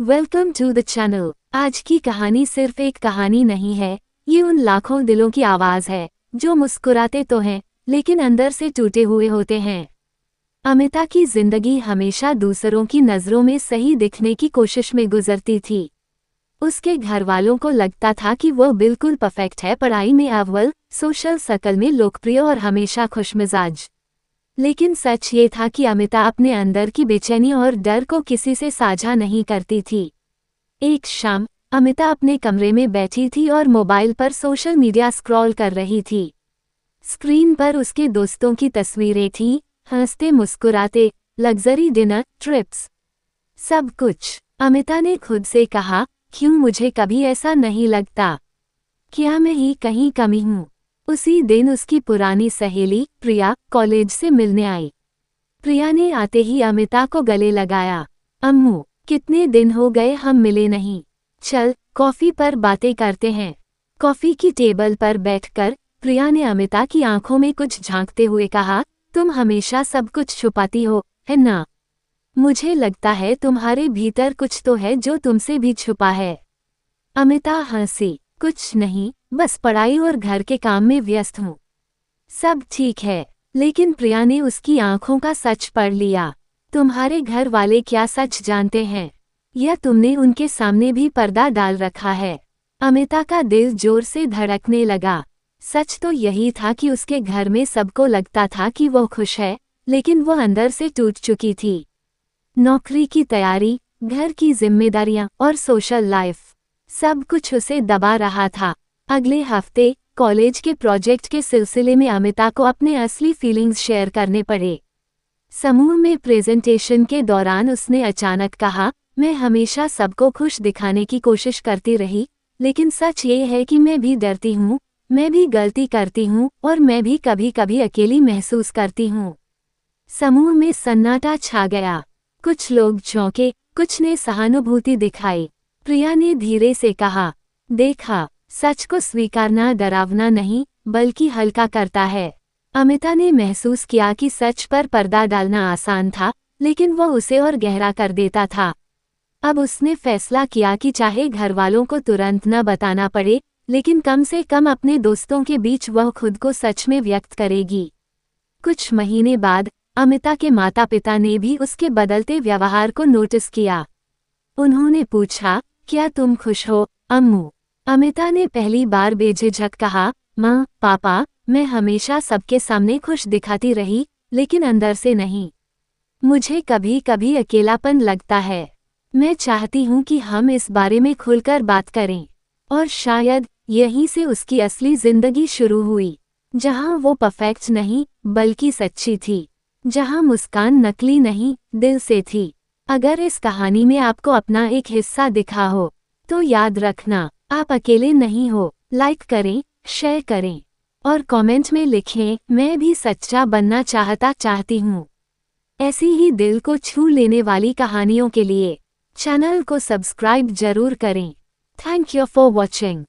Welcome to the channel. आज की कहानी सिर्फ एक कहानी नहीं है, ये उन लाखों दिलों की आवाज़ है जो मुस्कुराते तो हैं लेकिन अंदर से टूटे हुए होते हैं। अमिता की जिंदगी हमेशा दूसरों की नज़रों में सही दिखने की कोशिश में गुजरती थी। उसके घर वालों को लगता था कि वह बिल्कुल परफेक्ट है, पढ़ाई में अव्वल, सोशल सर्कल में लोकप्रिय और हमेशा खुशमिजाज। लेकिन सच ये था कि अमिता अपने अंदर की बेचैनी और डर को किसी से साझा नहीं करती थी। एक शाम अमिता अपने कमरे में बैठी थी और मोबाइल पर सोशल मीडिया स्क्रॉल कर रही थी। स्क्रीन पर उसके दोस्तों की तस्वीरें थीं, हंसते मुस्कुराते, लग्जरी डिनर, ट्रिप्स, सब कुछ। अमिता ने खुद से कहा, क्यों मुझे कभी ऐसा नहीं लगता? क्या मैं ही कहीं कमी हूँ? उसी दिन उसकी पुरानी सहेली प्रिया कॉलेज से मिलने आई। प्रिया ने आते ही अमिता को गले लगाया। अम्मू, कितने दिन हो गए हम मिले नहीं, चल कॉफी पर बातें करते हैं। कॉफी की टेबल पर बैठकर प्रिया ने अमिता की आंखों में कुछ झांकते हुए कहा, तुम हमेशा सब कुछ छुपाती हो, है ना? मुझे लगता है तुम्हारे भीतर कुछ तो है जो तुमसे भी छुपा है। अमिता हंसी, कुछ नहीं, बस पढ़ाई और घर के काम में व्यस्त हूँ। सब ठीक है। लेकिन प्रिया ने उसकी आंखों का सच पढ़ लिया। तुम्हारे घर वाले क्या सच जानते हैं, या तुमने उनके सामने भी पर्दा डाल रखा है? अमिता का दिल जोर से धड़कने लगा। सच तो यही था कि उसके घर में सबको लगता था कि वो खुश है, लेकिन वो अंदर से टूट चुकी थी। नौकरी की तैयारी, घर की जिम्मेदारियां और सोशल लाइफ, सब कुछ उसे दबा रहा था। अगले हफ्ते कॉलेज के प्रोजेक्ट के सिलसिले में अमिता को अपने असली फीलिंग्स शेयर करने पड़े। समूह में प्रेजेंटेशन के दौरान उसने अचानक कहा, मैं हमेशा सबको खुश दिखाने की कोशिश करती रही, लेकिन सच ये है कि मैं भी डरती हूँ, मैं भी गलती करती हूँ और मैं भी कभी कभी अकेली महसूस करती हूँ। समूह में सन्नाटा छा गया। कुछ लोग चौंके, कुछ ने सहानुभूति दिखाई। प्रिया ने धीरे से कहा, देखा, सच को स्वीकारना डरावना नहीं बल्कि हल्का करता है। अमिता ने महसूस किया कि सच पर पर्दा डालना आसान था, लेकिन वो उसे और गहरा कर देता था। अब उसने फैसला किया कि चाहे घर वालों को तुरंत न बताना पड़े, लेकिन कम से कम अपने दोस्तों के बीच वह खुद को सच में व्यक्त करेगी। कुछ महीने बाद अमिता के माता पिता ने भी उसके बदलते व्यवहार को नोटिस किया। उन्होंने पूछा, क्या तुम खुश हो अम्मू? अमिता ने पहली बार बेझिझक कहा, माँ पापा, मैं हमेशा सबके सामने खुश दिखाती रही, लेकिन अंदर से नहीं। मुझे कभी कभी अकेलापन लगता है। मैं चाहती हूँ कि हम इस बारे में खुलकर बात करें। और शायद यहीं से उसकी असली जिंदगी शुरू हुई, जहाँ वो परफेक्ट नहीं बल्कि सच्ची थी, जहाँ मुस्कान नकली नहीं दिल से थी। अगर इस कहानी में आपको अपना एक हिस्सा दिखा हो, तो याद रखना, आप अकेले नहीं हो। लाइक करें, शेयर करें और कमेंट में लिखें, मैं भी सच्चा बनना चाहती हूँ। ऐसी ही दिल को छू लेने वाली कहानियों के लिए चैनल को सब्सक्राइब जरूर करें। Thank you for watching.